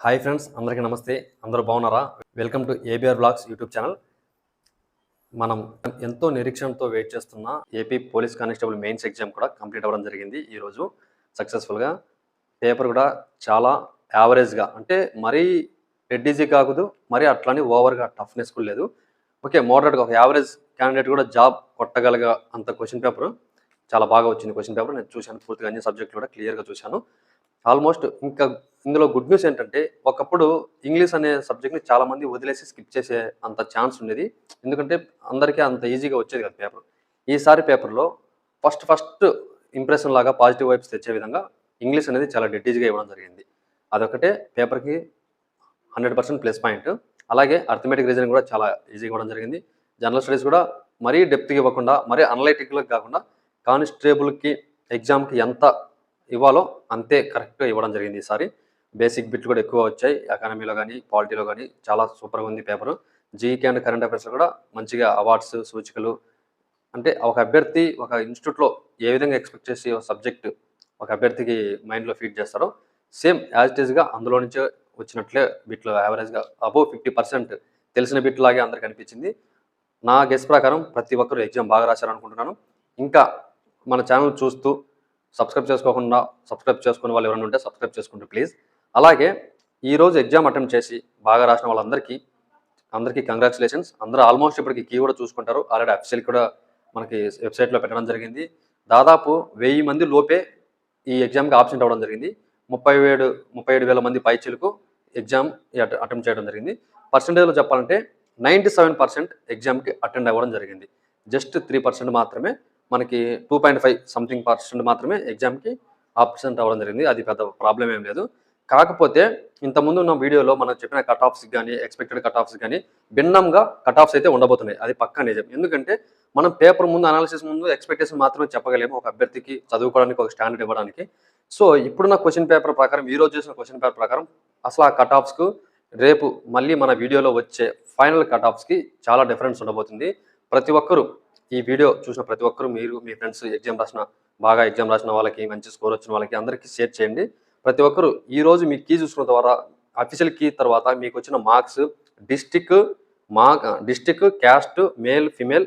Hi friends, అందరికీ నమస్తే. అందరూ బాగున్నారా? Welcome to ABR blogs YouTube channel. మనం ఎంతో నిరీక్షణతో వెయిట్ చేస్తున్న AP police constable mains exam కూడా కంప్లీట్ అవ్వడం జరిగింది ఈరోజు సక్సెస్ఫుల్గా. పేపర్ కూడా చాలా యావరేజ్గా, అంటే మరీ డెడ్ ఈజీ కాకూడదు, మరీ అట్లానే ఓవర్గా టఫ్నెస్ కూడా లేదు. ఓకే, మోడరేట్గా ఒక యావరేజ్ క్యాండిడేట్ కూడా జాబ్ కొట్టగలగా అంత క్వశ్చన్ పేపర్ చాలా బాగా వచ్చింది. క్వశ్చన్ పేపర్ నేను చూశాను, పూర్తిగా అన్ని సబ్జెక్టులు కూడా క్లియర్గా చూశాను. ఆల్మోస్ట్ ఇంకా ఇందులో గుడ్ న్యూస్ ఏంటంటే, ఒకప్పుడు ఇంగ్లీష్ అనే సబ్జెక్ట్ని చాలామంది వదిలేసి స్కిప్ చేసే అంత ఛాన్స్ ఉండేది. ఎందుకంటే అందరికీ అంత ఈజీగా వచ్చేది కదా పేపర్. ఈసారి పేపర్లో ఫస్ట్ ఇంప్రెషన్ లాగా పాజిటివ్ వైబ్స్ తెచ్చే విధంగా ఇంగ్లీష్ అనేది చాలా డెడ్ ఈజీగా ఇవ్వడం జరిగింది. అదొకటే పేపర్కి 100% ప్లస్ పాయింట్. అలాగే అర్థమెటిక్ రీజనింగ్ కూడా చాలా ఈజీగా ఇవ్వడం జరిగింది. జనరల్ స్టడీస్ కూడా మరీ డెప్త్గా ఇవ్వకుండా, మరీ అనలైటిక్గా కాకుండా కానిస్టేబుల్కి ఎగ్జామ్కి ఎంత ఇవ్వాలో అంతే కరెక్ట్గా ఇవ్వడం జరిగింది. ఈసారి బేసిక్ బిట్లు కూడా ఎక్కువ వచ్చాయి. ఎకానమీలో కానీ పాలిటీలో కానీ చాలా సూపర్గా ఉంది పేపరు. జీకే అండ్ కరెంట్ అఫైర్స్లో కూడా మంచిగా అవార్డ్స్, సూచికలు, అంటే ఒక అభ్యర్థి ఒక ఇన్స్టిట్యూట్లో ఏ విధంగా ఎక్స్పెక్ట్ చేసి ఒక సబ్జెక్ట్ ఒక అభ్యర్థికి మైండ్లో ఫీడ్ చేస్తారో సేమ్ యాజ్ ఇట్ ఈస్గా అందులో నుంచే వచ్చినట్లే బిట్లు యావరేజ్గా అబోవ్ 50% తెలిసిన బిట్ లాగే అందరికి అనిపించింది. నా గెస్ ప్రకారం ప్రతి ఒక్కరు ఎగ్జామ్ బాగా రాశారనుకుంటున్నాను. ఇంకా మన ఛానల్ చూస్తూ సబ్స్క్రైబ్ చేసుకునే వాళ్ళు ఎవరైనా ఉంటే సబ్స్క్రైబ్ చేసుకుంటే ప్లీజ్. అలాగే ఈరోజు ఎగ్జామ్ అటెంప్ట్ చేసి బాగా రాసిన వాళ్ళందరికీ కంగ్రాచులేషన్స్. అందరూ ఆల్మోస్ట్ ఇప్పటికి కీ కూడా చూసుకుంటారు. ఆల్రెడీ అఫీషియల్ కూడా మనకి వెబ్సైట్లో పెట్టడం జరిగింది. దాదాపు 1000 మంది లోపే ఈ ఎగ్జామ్కి ఆబ్సెంట్ అవ్వడం జరిగింది. 37,000 మంది పైచిలకు ఎగ్జామ్ అటెంప్ట్ చేయడం జరిగింది. పర్సంటేజ్లో చెప్పాలంటే 97% ఎగ్జామ్కి అటెండ్ అవ్వడం జరిగింది. జస్ట్ 3% మాత్రమే, మనకి 2.5% మాత్రమే ఎగ్జామ్కి ఆబ్సెంట్ అవ్వడం జరిగింది. అది పెద్ద ప్రాబ్లం ఏం లేదు. కాకపోతే ఇంతకుముందు ఉన్న వీడియోలో మనం చెప్పిన కట్ ఆఫ్స్ కానీ ఎక్స్పెక్టెడ్ కట్ ఆఫ్స్ కానీ భిన్నంగా కట్ ఆఫ్స్ అయితే ఉండబోతున్నాయి. అది పక్కా నిజం. ఎందుకంటే మనం పేపర్ ముందు, అనాలిసిస్ ముందు ఎక్స్పెక్టేషన్ మాత్రమే చెప్పగలేము ఒక అభ్యర్థికి చదువుకోవడానికి, ఒక స్టాండర్డ్ ఇవ్వడానికి. సో ఇప్పుడున్న క్వశ్చన్ పేపర్ ప్రకారం, ఈరోజు చేసిన క్వశ్చన్ పేపర్ ప్రకారం అసలు ఆ కట్ ఆఫ్స్కు రేపు మళ్ళీ మన వీడియోలో వచ్చే ఫైనల్ కట్ ఆఫ్స్కి చాలా డిఫరెన్స్ ఉండబోతుంది. ప్రతి ఒక్కరూ ఈ వీడియో చూసిన ప్రతి ఒక్కరూ, మీరు మీ ఫ్రెండ్స్ బాగా ఎగ్జామ్ రాసిన వాళ్ళకి, మంచి స్కోర్ వచ్చిన వాళ్ళకి అందరికీ షేర్ చేయండి. ప్రతి ఒక్కరూ ఈరోజు మీ కీ చూసుకున్న ద్వారా, అఫీషియల్ కీ తర్వాత మీకు వచ్చిన marks district, caste, male, female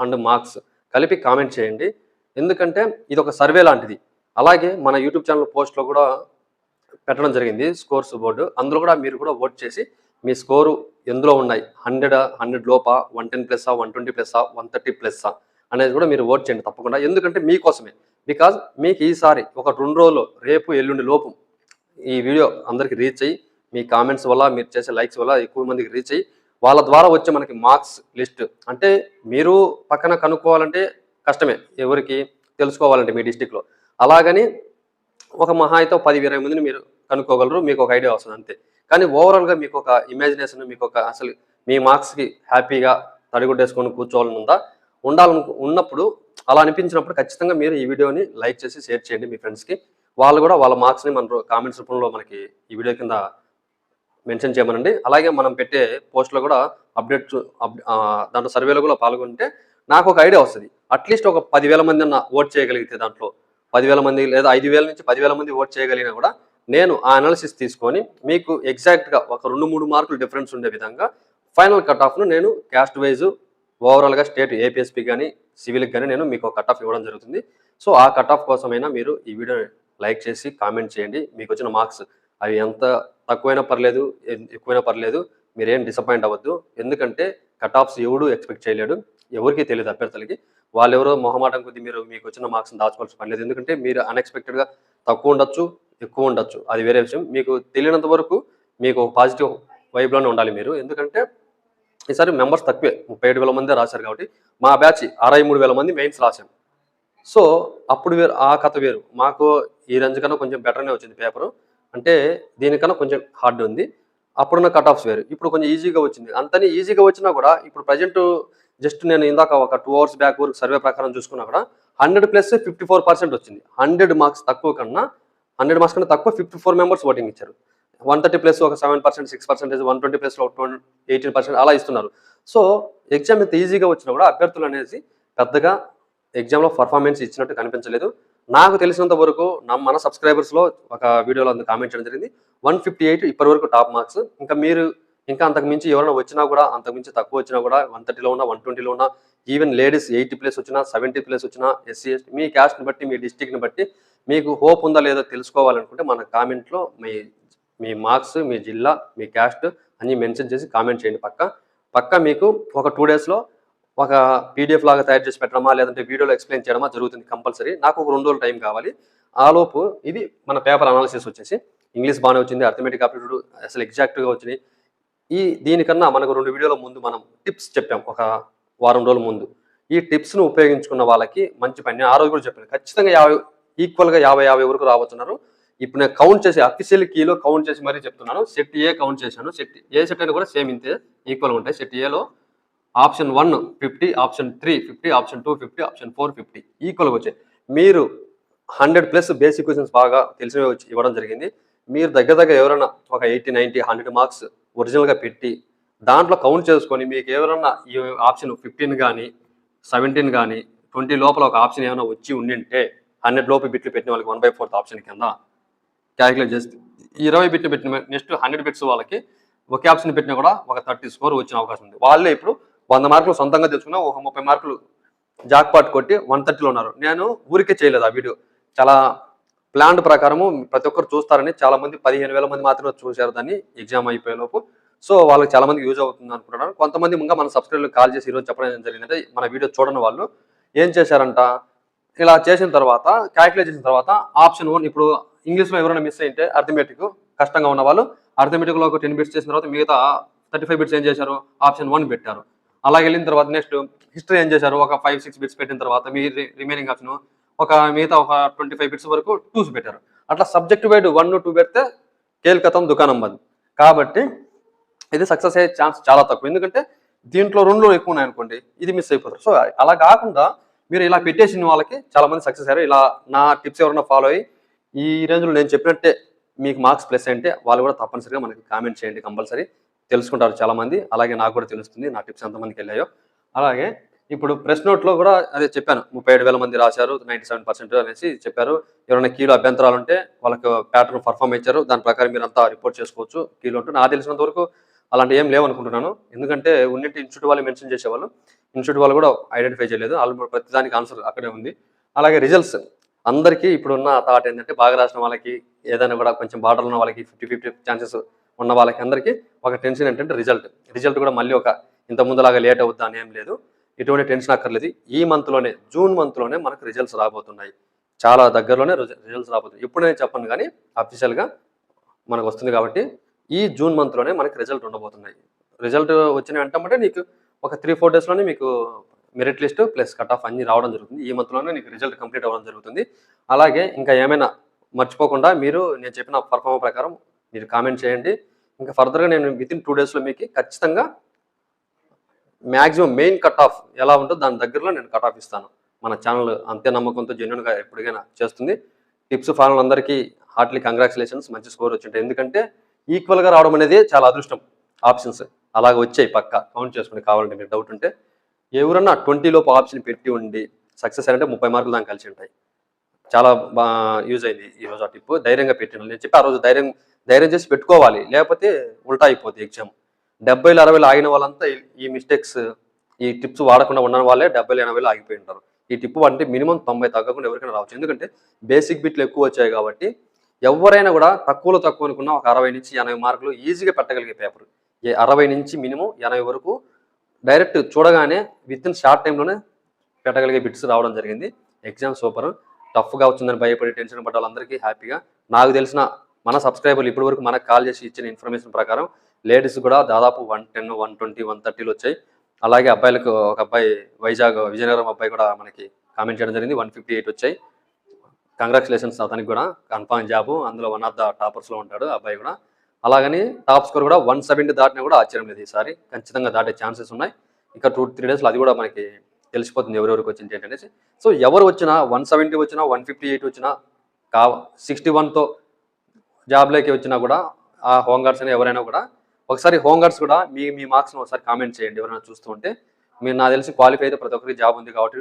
and marks కలిపి కామెంట్ చేయండి. ఎందుకంటే ఇది ఒక సర్వే లాంటిది. అలాగే మన యూట్యూబ్ ఛానల్ పోస్ట్లో కూడా పెట్టడం జరిగింది స్కోర్స్ బోర్డు. అందులో కూడా మీరు కూడా ఓట్ చేసి మీ స్కోరు ఎందులో ఉన్నాయి, 100 లోపా, 110+, 120+, 130+ అనేది కూడా మీరు ఓట్ చేయండి తప్పకుండా. ఎందుకంటే మీకోసమే. బికాజ్ మీకు ఈసారి ఒక 2 రోజులు, రేపు ఎల్లుండి లోపు ఈ వీడియో అందరికి రీచ్ అయ్యి, మీ కామెంట్స్ వల్ల, మీరు చేసే లైక్స్ వల్ల ఎక్కువ మందికి రీచ్ అయ్యి, వాళ్ళ ద్వారా వచ్చే మనకి మార్క్స్ లిస్ట్, అంటే మీరు పక్కన కనుక్కోవాలంటే కష్టమే, ఎవరికి తెలుసుకోవాలంటే మీ డిస్టిక్లో. అలాగని ఒక మహా అయితే 10-20 మందిని మీరు కనుక్కోగలరు, మీకు ఒక ఐడియా వస్తుంది అంతే. కానీ ఓవరాల్గా మీకు ఒక ఇమాజినేషన్, మీకు ఒక అసలు మీ మార్క్స్కి హ్యాపీగా తడిగుడ్డేసుకొని కూర్చోవాలని ఉన్నప్పుడు, అలా అనిపించినప్పుడు ఖచ్చితంగా మీరు ఈ వీడియోని లైక్ చేసి షేర్ చేయండి మీ ఫ్రెండ్స్కి. వాళ్ళు కూడా వాళ్ళ మార్క్స్ని మన కామెంట్స్ రూపంలో మనకి ఈ వీడియో కింద మెన్షన్ చేయమనండి. అలాగే మనం పెట్టే పోస్ట్లో కూడా దాంట్లో సర్వేలో కూడా పాల్గొంటే నాకు ఒక ఐడియా వస్తుంది. అట్లీస్ట్ ఒక 10,000 మంది అన్న ఓట్ చేయగలిగితే, దాంట్లో 10,000 మంది లేదా 5,000 నుంచి 10,000 మంది ఓట్ చేయగలిగినా కూడా నేను ఆ అనాలిసిస్ తీసుకొని మీకు ఎగ్జాక్ట్గా ఒక 2-3 మార్కులు డిఫరెన్స్ ఉండే విధంగా ఫైనల్ కట్ ఆఫ్ను నేను క్యాస్ట్ వైజ్ ఓవరాల్గా స్టేట్ ఏపీఎస్పీ కానీ సివిల్కి కానీ నేను మీకు కట్ ఆఫ్ ఇవ్వడం జరుగుతుంది. సో ఆ కట్ ఆఫ్ కోసమైనా మీరు ఈ వీడియోని లైక్ చేసి కామెంట్ చేయండి. మీకు వచ్చిన మార్క్స్ అవి ఎంత తక్కువైనా పర్లేదు, ఎక్కువైనా పర్లేదు, మీరేం డిసప్పాయింట్ అవ్వద్దు. ఎందుకంటే కట్ ఆఫ్స్ ఎవడు ఎక్స్పెక్ట్ చేయలేడు, ఎవరికి తెలియదు అభ్యర్థులకి. వాళ్ళెవరో మొహమాటం కొద్దీ మీకు వచ్చిన మార్క్స్ని దాచుకోవాల్సిన పని లేదు. ఎందుకంటే మీరు అన్ఎక్స్పెక్టెడ్గా తక్కువ ఉండొచ్చు, ఎక్కువ ఉండొచ్చు, అది వేరే విషయం. మీకు తెలియనంత వరకు మీకు ఒక పాజిటివ్ వైబ్లోనే ఉండాలి మీరు. ఎందుకంటే ఈసారి మెంబర్స్ తక్కువే, 37,000 మందే రాశారు కాబట్టి. మా బ్యాచ్ 63,000 మంది మెయిన్స్ రాశాం. సో అప్పుడు వేరు, ఆ కథ వేరు. మాకు ఈ రేంజ్ కన్నా కొంచెం బెటర్నే వచ్చింది పేపరు. అంటే దీనికన్నా కొంచెం హార్డ్ ఉంది. అప్పుడున్న కట్ ఆఫ్స్ వేరు, ఇప్పుడు కొంచెం ఈజీగా వచ్చింది. అంతని ఈజీగా వచ్చినా కూడా ఇప్పుడు ప్రజెంట్ జస్ట్ నేను ఇందాక ఒక 2 hours బ్యాక్ వరకు సర్వే ప్రకారం చూసుకున్నా కూడా 100+ 54% వచ్చింది. 100 మార్క్స్ కన్నా తక్కువ 54 మెంబర్స్ ఓటింగ్ ఇచ్చారు. 130+ ఒక 7%, 6%, 120+ ఒక 18% అలా ఇస్తున్నారు. సో ఎగ్జామ్ ఇంత ఈజీగా వచ్చినా కూడా అభ్యర్థులు అనేది పెద్దగా ఎగ్జామ్లో పర్ఫార్మెన్స్ ఇచ్చినట్టు కనిపించలేదు. నాకు తెలిసినంత వరకు మన సబ్స్క్రైబర్స్లో ఒక వీడియోలో అందుకు కామెంట్ చేయడం జరిగింది. 158 ఇప్పటి వరకు టాప్ మార్క్స్. ఇంకా మీరు ఇంకా అంతకు మించి ఎవరైనా వచ్చినా కూడా, అంతకు మించి తక్కువ వచ్చినా కూడా 130లో ఉన్నా 120లో ఉన్నా, ఈవెన్ లేడీస్ 80+ వచ్చినా 70+ వచ్చినా, ఎస్సీ ఎస్టీ మీ క్యాస్ట్ని బట్టి మీ డిస్టిక్ని బట్టి మీకు హోప్ ఉందా లేదో తెలుసుకోవాలనుకుంటే మన కామెంట్లో మీ మీ మార్క్స్, మీ జిల్లా, మీ క్యాస్ట్ అన్నీ మెన్షన్ చేసి కామెంట్ చేయండి. పక్క మీకు ఒక 2 డేస్లో ఒక పీడిఎఫ్ లాగా తయారు చేసి పెట్టడమా, లేదంటే వీడియోలో ఎక్స్ప్లెయిన్ చేయడమా జరుగుతుంది కంపల్సరీ. నాకు ఒక 2 రోజులు టైం కావాలి. ఆలోపు ఇది మన పేపర్ అనాలిసిస్ వచ్చేసి ఇంగ్లీష్ బాగానే వచ్చింది, అర్థమెటిక్ ఆప్టిట్యూడ్ అసలు ఎగ్జాక్ట్గా వచ్చినాయి. దీనికన్నా మనకు 2 వీడియోల ముందు మనం టిప్స్ చెప్పాం ఒక వారం రోజుల ముందు. ఈ టిప్స్ను ఉపయోగించుకున్న వాళ్ళకి మంచి పని. నేను ఆ రోజు కూడా చెప్పాను, ఖచ్చితంగా ఈక్వల్గా 50 వరకు రాబోతున్నారు. ఇప్పుడు నేను కౌంట్ చేసి అఫీషియల్ కీలో కౌంట్ చేసి మరీ చెప్తున్నాను. సెట్ ఏ కౌంట్ చేశాను. సెట్ అయినా కూడా సేమ్ ఇంతే ఈక్వల్గా ఉంటాయి. సెట్ ఏలో ఆప్షన్ 1 50, ఆప్షన్ 3 50, ఆప్షన్ 2 50, ఆప్షన్ 4 50 ఈక్వల్గా వచ్చాయి. మీరు 100+ బేసిక్ క్వశ్చన్స్ బాగా తెలిసినవి వచ్చి ఇవ్వడం జరిగింది. మీరు దగ్గర ఎవరైనా ఒక 80, 90, 100 మార్క్స్ ఒరిజినల్గా పెట్టి దాంట్లో కౌంట్ చేసుకొని మీకు ఎవరన్నా ఈ ఆప్షన్ 15 కానీ 17 కానీ 20 లోపల ఒక ఆప్షన్ ఏమైనా వచ్చి ఉండింటే 100 లోపు బిట్లు పెట్టిన వాళ్ళకి 1/4 ఆప్షన్ కింద క్యాలిక్యులేట్ చేస్తే 20 బిట్లు పెట్టిన నెక్స్ట్ 100 బిట్స్ వాళ్ళకి ఒకే ఆప్షన్ పెట్టినా కూడా ఒక 30 స్కోర్ వచ్చిన అవకాశం ఉంది. వాళ్ళే ఇప్పుడు 100 మార్కులు సొంతంగా తెచ్చుకున్నా ఒక 30 మార్కులు జాక్పాట్ కొట్టి 130లో ఉన్నారు. నేను ఊరికే చేయలేదు ఆ వీడియో, చాలా ప్లాన్ ప్రకారము ప్రతి ఒక్కరు చూస్తారని చాలా మంది 15,000 మంది మాత్రమే చూశారు దాన్ని ఎగ్జామ్ అయిపోయేలోపు. సో వాళ్ళకి చాలా మంది యూజ్ అవుతుంది అనుకుంటున్నాను. కొంతమంది ఇంకా మన సబ్స్క్రైబర్లు కాల్ చేసి ఈరోజు చెప్పడం జరిగిందంటే మన వీడియో చూడని వాళ్ళు ఏం చేశారంట, ఇలా చేసిన తర్వాత క్యాలిక్యులేట్ చేసిన తర్వాత ఆప్షన్ 1 ఇప్పుడు ఇంగ్లీష్లో ఎవరైనా మిస్ అయితే అర్థమెటిక్ కష్టంగా ఉన్న వాళ్ళు అర్థమెటిక్లో ఒక 10 బిట్స్ చేసిన తర్వాత మిగతా 35 బిట్స్ ఏం చేశారు, ఆప్షన్ 1 పెట్టారు. అలాగే వెళ్ళిన తర్వాత నెక్స్ట్ హిస్టరీ ఏం చేశారు, ఒక 5-6 బిట్స్ పెట్టిన తర్వాత మీ రిమైనింగ్ ఆప్షన్ మిగతా ఒక 25 బిట్స్ వరకు 2s పెట్టారు. అట్లా సబ్జెక్ట్ వైడ్ 1, 2 పెడితే కేల్కతం దుకాణం బంద్. కాబట్టి ఇది సక్సెస్ అయ్యే ఛాన్స్ చాలా తక్కువ. ఎందుకంటే దీంట్లో 2 ఎక్కువ ఉన్నాయనుకోండి, ఇది మిస్ అయిపోతారు. సో అలా కాకుండా మీరు ఇలా పెట్టేసిన వాళ్ళకి చాలా మంది సక్సెస్ అయ్యారు. ఇలా నా టిప్స్ ఎవరైనా ఫాలో అయ్యి ఈ రేంజ్లో నేను చెప్పినట్టే మీకు మార్క్స్ ప్లస్ అంటే వాళ్ళు కూడా తప్పనిసరిగా మనకి కామెంట్ చేయండి. కంపల్సరీ తెలుసుకుంటారు చాలామంది. అలాగే నాకు కూడా తెలుస్తుంది నా టిప్స్ ఎంతమందికి వెళ్ళాయో. అలాగే ఇప్పుడు ప్రెస్ నోట్లో కూడా అదే చెప్పాను, 37,000 మంది రాశారు, 97% అనేసి చెప్పారు. ఎవరైనా కీలో అభ్యంతరాలు ఉంటే వాళ్ళకి ప్యాటర్న్ పర్ఫామ్ ఇచ్చారు, దాని ప్రకారం మీరు అంతా రిపోర్ట్ చేసుకోవచ్చు కీలో ఉంటే. నాకు తెలిసినంత వరకు అలాంటి ఏం లేవనుకుంటున్నాను. ఎందుకంటే ఉన్నట్టు ఇన్స్టిట్యూట్ వాళ్ళు మెన్షన్ చేసేవాళ్ళు, ఇన్స్టిట్యూట్ వాళ్ళు కూడా ఐడెంటిఫై చేయలేదు. వాళ్ళు ప్రతిదానికి ఆన్సర్ అక్కడే ఉంది. అలాగే రిజల్ట్స్ అందరికీ ఇప్పుడున్న థాట్ ఏంటంటే బాగా రాసిన వాళ్ళకి ఏదైనా కూడా కొంచెం బార్డర్లో ఉన్న వాళ్ళకి 50-50 ఛాన్సెస్ ఉన్న వాళ్ళకి అందరికీ ఒక టెన్షన్ ఏంటంటే రిజల్ట్ కూడా మళ్ళీ ఒక ఇంత ముందులాగా లేట్ అవుద్దా అని ఏం లేదు. ఎటువంటి టెన్షన్ అక్కర్లేదు. ఈ మంత్లోనే జూన్ మంత్లోనే మనకు రిజల్ట్స్ రాబోతున్నాయి. చాలా దగ్గరలోనే రిజల్ట్స్ రాబోతున్నాయి. ఇప్పుడు నేను చెప్పను కానీ అఫీషియల్గా మనకు వస్తుంది. కాబట్టి ఈ జూన్ మంత్లోనే మనకి రిజల్ట్ ఉండబోతున్నాయి. రిజల్ట్ వచ్చిన వెంటనే నీకు ఒక 3-4 డేస్లోనే మీకు merit list plus cut off అన్ని రావడం జరుగుతుంది. ఈ మంత్లోనే నీకు రిజల్ట్ కంప్లీట్ అవ్వడం జరుగుతుంది. అలాగే ఇంకా ఏమైనా మర్చిపోకుండా మీరు నేను చెప్పిన పర్ఫార్మెన్స్ ప్రకారం మీరు కామెంట్ చేయండి. ఇంకా ఫర్దర్గా నేను వితిన్ 2 డేస్లో మీకు ఖచ్చితంగా మ్యాక్సిమం మెయిన్ కట్ ఆఫ్ ఎలా ఉంటుందో దాని దగ్గరలో నేను కట్ ఆఫ్ ఇస్తాను. మన ఛానల్ అంతే నమ్మకంతో జెన్యున్గా ఎప్పటికైనా చేస్తుంది. టిప్స్ ఫాలో అందరికీ హార్ట్లీ కంగ్రాచులేషన్స్, మంచి స్కోర్ వచ్చింటాయి. ఎందుకంటే ఈక్వల్గా రావడం అనేది చాలా అదృష్టం. ఆప్షన్స్ అలాగ వచ్చాయి, పక్క కౌంట్ చేసుకుని కావాలంటే మీకు డౌట్ ఉంటే. ఎవరన్నా 20 లోపు ఆప్షన్ పెట్టి ఉండి సక్సెస్ అంటే 30 మార్కులు దాకా కలిసి ఉంటాయి. చాలా బాగా యూజ్ అయింది ఈరోజు ఆ టిప్. ధైర్యంగా పెట్టిన నేను చెప్పి ఆ రోజు ధైర్యం చేసి పెట్టుకోవాలి, లేకపోతే ఉల్టా అయిపోతుంది ఎగ్జామ్. 70, 60 ఆగిన వాళ్ళంతా ఈ మిస్టేక్స్ ఈ టిప్స్ వాడకుండా ఉన్న వాళ్ళే 70, 80 ఆగిపోయి ఉంటారు. ఈ టిప్ అంటే మినిమం 90 తగ్గకుండా ఎవరికైనా రావచ్చు. ఎందుకంటే బేసిక్ బిట్లు ఎక్కువ వచ్చాయి కాబట్టి ఎవరైనా కూడా తక్కువ అనుకున్న ఒక 60-80 మార్కులు ఈజీగా పెట్టగలిగే పేపర్. 60 నుంచి మినిమం 80 వరకు డైరెక్ట్ చూడగానే విత్ ఇన్ షార్ట్ టైంలోనే పెట్టగలిగే బిట్స్ రావడం జరిగింది. Exam super. టఫ్గా వచ్చిందని భయపడి టెన్షన్ పడ్డ వాళ్ళందరికీ హ్యాపీగా. నాకు తెలిసిన మన సబ్స్క్రైబర్లు ఇప్పటి వరకు మనకు కాల్ చేసి ఇచ్చిన ఇన్ఫర్మేషన్ ప్రకారం లేడీస్ కూడా దాదాపు 110, 120, 130 వచ్చాయి. అలాగే అబ్బాయిలకు ఒక అబ్బాయి విజయనగరం అబ్బాయి కూడా మనకి కామెంట్ చేయడం జరిగింది, 158 వచ్చాయి. కంగ్రాచులేషన్స్ అతనికి కూడా, కన్ఫామ్ జాబ్, అందులో వన్ ఆఫ్ ద టాపర్స్లో ఉంటాడు అబ్బాయి కూడా. అలాగని టాప్ స్కోర్ కూడా 170 దాటినా కూడా ఆశ్చర్యం లేదు. ఈసారి ఖచ్చితంగా దాటే ఛాన్సెస్ ఉన్నాయి. ఇంకా 2-3 డేస్లో అది కూడా మనకి తెలిసిపోతుంది ఎవరెవరికి వచ్చింది ఏంటనేసి. సో ఎవరు వచ్చినా 170 వచ్చినా 158 వచ్చినా 61తో జాబ్లోకి వచ్చినా కూడా ఆ హోంగార్డ్స్ అని ఎవరైనా కూడా ఒకసారి హోంగార్డ్స్ కూడా మీ మార్క్స్ని ఒకసారి కామెంట్ చేయండి. ఎవరైనా చూస్తూ ఉంటే మీరు నాకు తెలిసి క్వాలిఫై అయితే ప్రతి ఒక్కరికి జాబ్ ఉంది కాబట్టి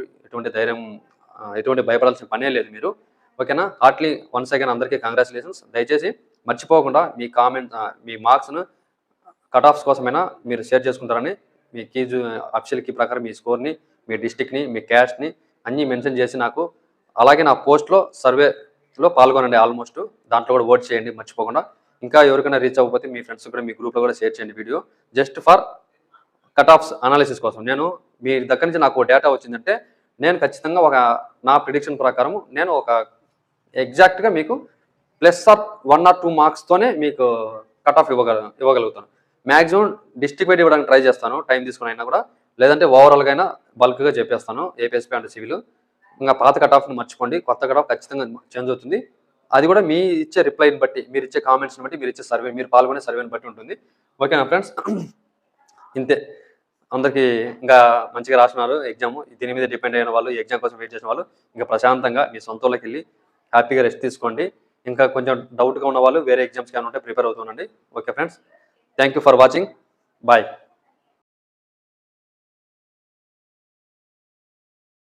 ఎటువంటి భయపడాల్సిన పనే లేదు. మీరు ఓకేనా? హార్ట్లీ వన్స్ అగైన్ అందరికీ కంగ్రాచులేషన్స్. దయచేసి మర్చిపోకుండా మీ కామెంట్ మీ మార్క్స్‌ను కట్ ఆఫ్స్ కోసమైనా మీరు షేర్ చేసుకుంటారని మీ కీజు అఫీషియల్ కీ ప్రకారం మీ స్కోర్‌ని, మీ డిస్ట్రిక్ట్‌ని, మీ క్యాస్ట్‌ని అన్నీ మెన్షన్ చేసి నాకు అలాగే నా పోస్ట్‌లో సర్వేలో పాల్గొనండి ఆల్మోస్ట్. దాంట్లో కూడా ఓట్ చేయండి మర్చిపోకుండా. ఇంకా ఎవరికైనా రీచ్ అవ్వకపోతే మీ ఫ్రెండ్స్ కూడా మీ గ్రూప్‌లో కూడా షేర్ చేయండి video. Just for cut offs analysis కోసం. నేను మీ దగ్గర నుంచి నాకు డేటా వచ్చిందంటే నేను ఖచ్చితంగా నా ప్రిడిక్షన్ ప్రకారం నేను ఒక ఎగ్జాక్ట్‌గా మీకు ప్లస్ ఆర్ 1 ఆర్ 2 మార్క్స్తోనే మీకు కట్ ఆఫ్ ఇవ్వగలుగుతాను. మాక్సిమం డిస్ట్రిక్ట్ వైడ్ ఇవ్వడానికి ట్రై చేస్తాను టైం తీసుకుని అయినా కూడా. లేదంటే ఓవరాల్‌గా అయినా బల్క్‌గా చెప్పేస్తాను ఏపీఎస్పీ అండ్ సివిల్. ఇంకా పాత కట్ ఆఫ్‌ని మర్చిపోండి. కొత్త కట్ ఆఫ్ ఖచ్చితంగా చేంజ్ అవుతుంది. అది కూడా మీ ఇచ్చే రిప్లైని బట్టి, మీరు ఇచ్చే కామెంట్స్‌ని బట్టి, మీరు ఇచ్చే సర్వే, మీరు పాల్గొనే సర్వేని బట్టి ఉంటుంది. ఓకేనా ఫ్రెండ్స్? ఇంతే. అందరికీ ఇంకా మంచిగా రాస్తున్నారు ఎగ్జామ్. దీని మీద డిపెండ్ అయిన వాళ్ళు, ఎగ్జామ్ కోసం వెయిట్ చేసిన వాళ్ళు ఇంకా ప్రశాంతంగా మీ సొంత ఊళ్ళకి వెళ్ళి హ్యాపీగా రెస్ట్ తీసుకోండి. ఇంకా కొంచెం డౌట్గా ఉన్న వాళ్ళు వేరే ఎగ్జామ్స్కి ఏమైనా ఉంటే ప్రిపేర్ అవుతుండండి. Okay friends, thank you for watching. Bye.